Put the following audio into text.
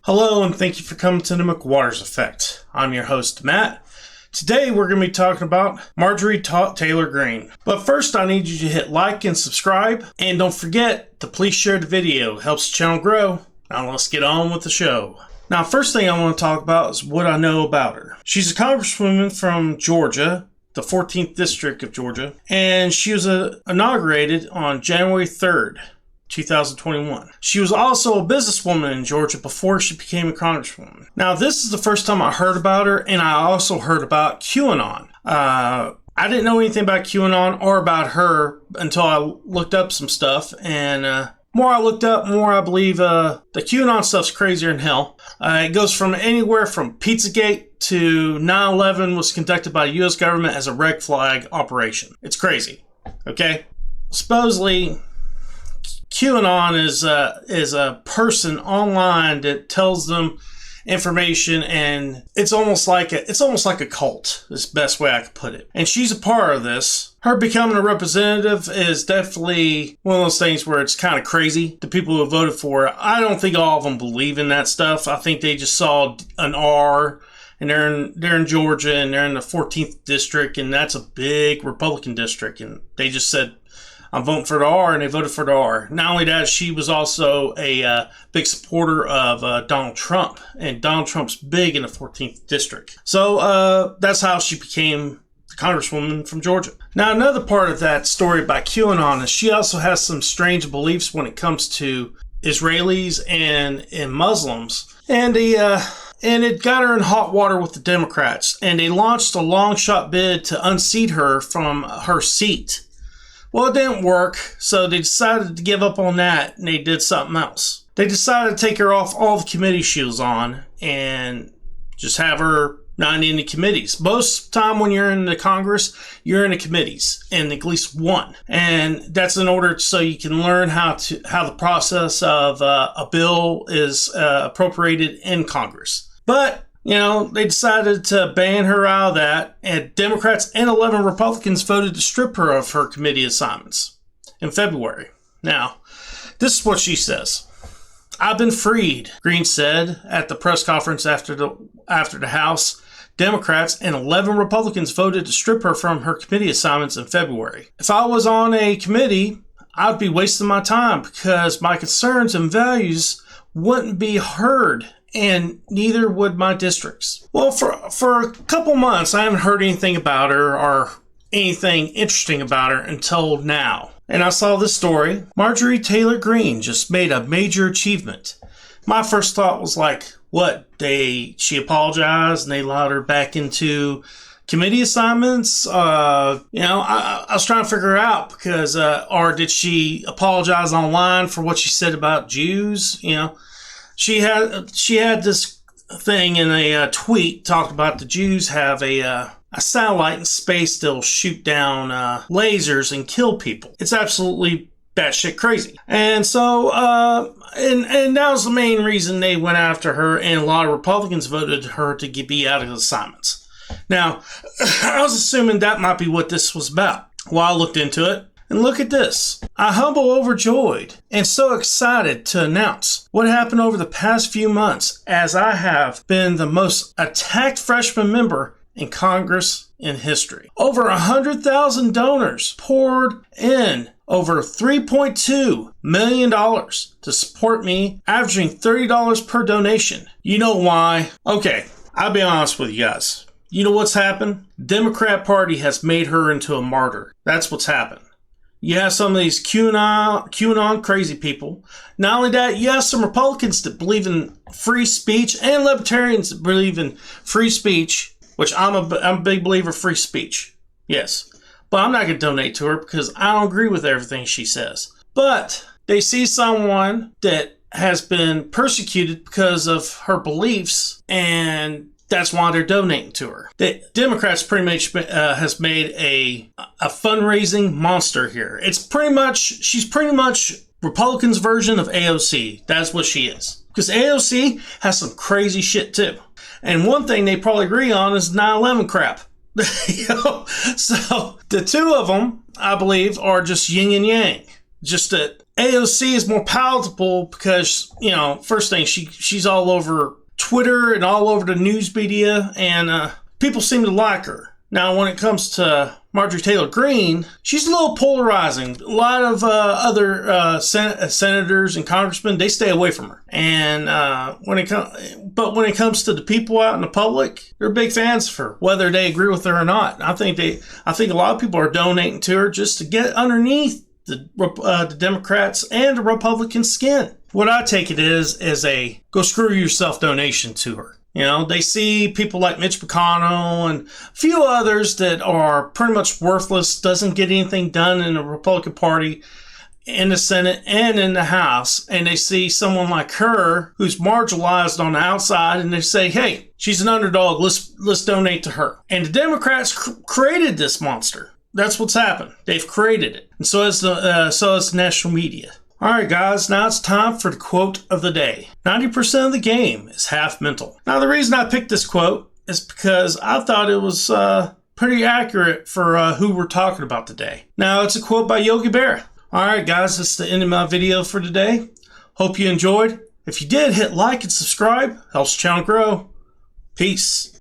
Hello, and thank you for coming to the McWaters Effect. I'm your host, Matt. Today, we're going to be talking about Marjorie Taylor Greene. But first, I need you to hit like and subscribe. And don't forget to please share the video. It helps the channel grow. Now, let's get on with the show. Now, first thing I want to talk about is what I know about her. She's a congresswoman from Georgia, the 14th District of Georgia. And she was inaugurated on January 3rd. 2021. She was also a businesswoman in Georgia before she became a congresswoman. Now, this is the first time I heard about her, and I also heard about QAnon. I didn't know anything about QAnon or about her until I looked up some stuff, and more I looked up, more I believe the QAnon stuff's crazier than hell. It goes from anywhere from Pizzagate to 9/11 was conducted by the U.S. government as a red flag operation. It's crazy, okay? Supposedly, QAnon is a person online that tells them information, and it's almost like a cult. Is the best way I could put it. And she's a part of this. Her becoming a representative is definitely one of those things where it's kind of crazy. The people who voted for her, I don't think all of them believe in that stuff. I think they just saw an R, and they're in Georgia, and they're in the 14th district, and that's a big Republican district, and they just said, I'm voting for the R, and they voted for the R. Not only that, she was also a big supporter of Donald Trump, and Donald Trump's big in the 14th district. So that's how she became the congresswoman from Georgia. Now, another part of that story about QAnon is she also has some strange beliefs when it comes to Israelis and Muslims, and it got her in hot water with the Democrats, and they launched a long shot bid to unseat her from her seat. Well, it didn't work, so they decided to give up on that, and they did something else. They decided to take her off all the committee she was on and just have her not in the committees. Most of the time when you're in the Congress, you're in the committees, and at least one. And that's in order so you can learn how the process of a bill is appropriated in Congress. But they decided to ban her out of that, and Democrats and 11 Republicans voted to strip her of her committee assignments in February. Now, this is what she says. I've been freed, Greene said at the press conference after the House. Democrats and 11 Republicans voted to strip her from her committee assignments in February. If I was on a committee, I'd be wasting my time because my concerns and values wouldn't be heard, and neither would my districts. Well, for a couple months, I haven't heard anything about her or anything interesting about her until now. And I saw this story. Marjorie Taylor Greene just made a major achievement. My first thought was like, what? She apologized and they allowed her back into committee assignments? I was trying to figure it out because, or did she apologize online for what she said about Jews? She had this thing in a tweet talked about the Jews have a satellite in space that'll shoot down lasers and kill people. It's absolutely batshit crazy. And so, and that was the main reason they went after her, and a lot of Republicans voted her to be out of assignments. Now, I was assuming that might be what this was about. Well, I looked into it. And look at this. I'm humble, overjoyed, and so excited to announce what happened over the past few months, as I have been the most attacked freshman member in Congress in history. Over 100,000 donors poured in over $3.2 million to support me, averaging $30 per donation. You know why? Okay, I'll be honest with you guys. You know what's happened? The Democrat Party has made her into a martyr. That's what's happened. You have some of these QAnon crazy people. Not only that, you have some Republicans that believe in free speech and libertarians that believe in free speech, which I'm a big believer of free speech. Yes. But I'm not going to donate to her because I don't agree with everything she says. But they see someone that has been persecuted because of her beliefs, and that's why they're donating to her. The Democrats pretty much has made a fundraising monster here. She's pretty much Republicans' version of AOC. That's what she is. Because AOC has some crazy shit too. And one thing they probably agree on is 9/11 crap. So the two of them, I believe, are just yin and yang. Just that AOC is more palatable because, you know, first thing, she's all over Twitter and all over the news media, and people seem to like her. Now, when it comes to Marjorie Taylor Greene, she's a little polarizing. A lot of other senators and congressmen, they stay away from her. And when it comes to the people out in the public, they're big fans of her, whether they agree with her or not. I think a lot of people are donating to her just to get underneath the Democrats and the Republican skin. What I take it is a go screw yourself donation to her. You know, they see people like Mitch McConnell and a few others that are pretty much worthless, doesn't get anything done in the Republican Party, in the Senate and in the House, and they see someone like her who's marginalized on the outside, and they say, hey, she's an underdog, let's donate to her. And the Democrats created this monster. That's what's happened. They've created it. And so has the national media. All right, guys, now it's time for the quote of the day. 90% of the game is half mental. Now, the reason I picked this quote is because I thought it was pretty accurate for who we're talking about today. Now, it's a quote by Yogi Berra. All right, guys, that's the end of my video for today. Hope you enjoyed. If you did, hit like and subscribe. Helps the channel grow. Peace.